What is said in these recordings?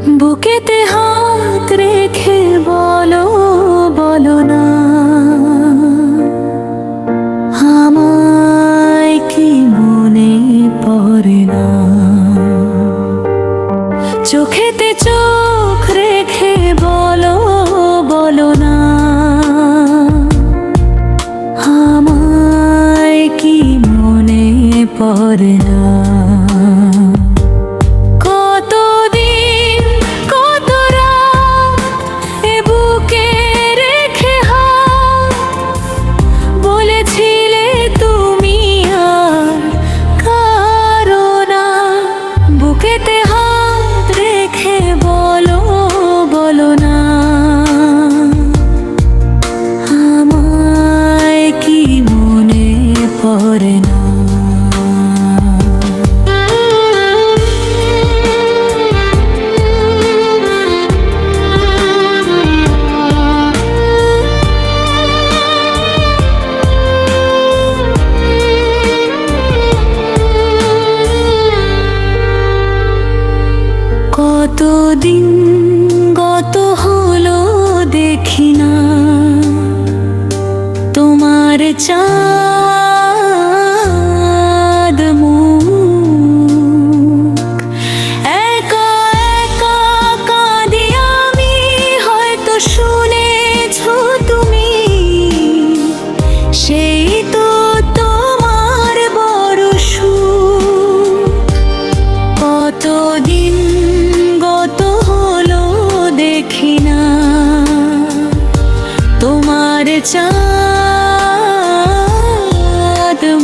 বুকেতে হাত রেখে বলো বলো না, আমায় কি মনে পড়ে না। চোখেতে চোখ রেখে বলো বলো না, আমায় কি মনে পড়ে না। কতদিন গত হলো দেখি না তোমার চাঁদ মুখ। একা একা কাঁদি আমি, হয়তো শুনেছো তুমি, সেই তো তোমার বড় সুখ। কতদিন দেখি না তোমার চাঁদ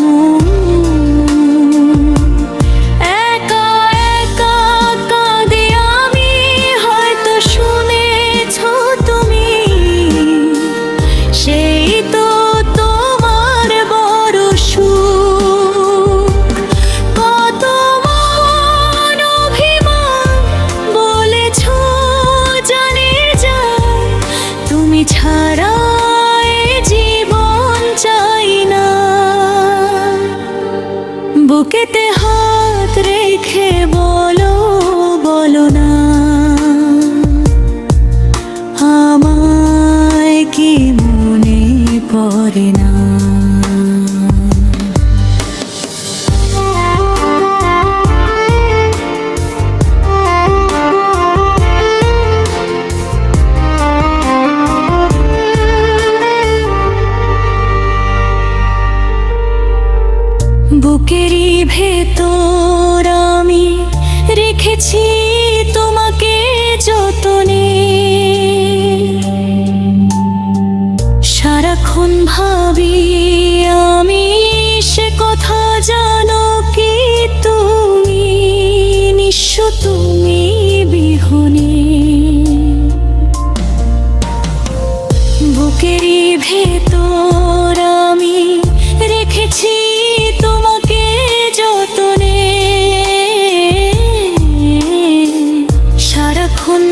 মুখ। একা একা কাঁদি আমি, হয়তো শুনেছো তুমি, সেই তো তোমার বড় সুখ। কত মন অভিমান বলেছো তুমি ছাড়া জীবন চাই না। বুকেতে হাত রেখে বলো বলো না, আমায় কি মনে পড়ে না। বুকেরই ভেতর আমি রেখেছি তোমাকে যতনে, সারাক্ষণ ভাবি আমি সে কথা, জানো কি তুমি নিঃস্ব তুমি বিহনে। বুকেরই ভেতর আমি রেখেছি তোমাকে যতনে, সারাক্ষণ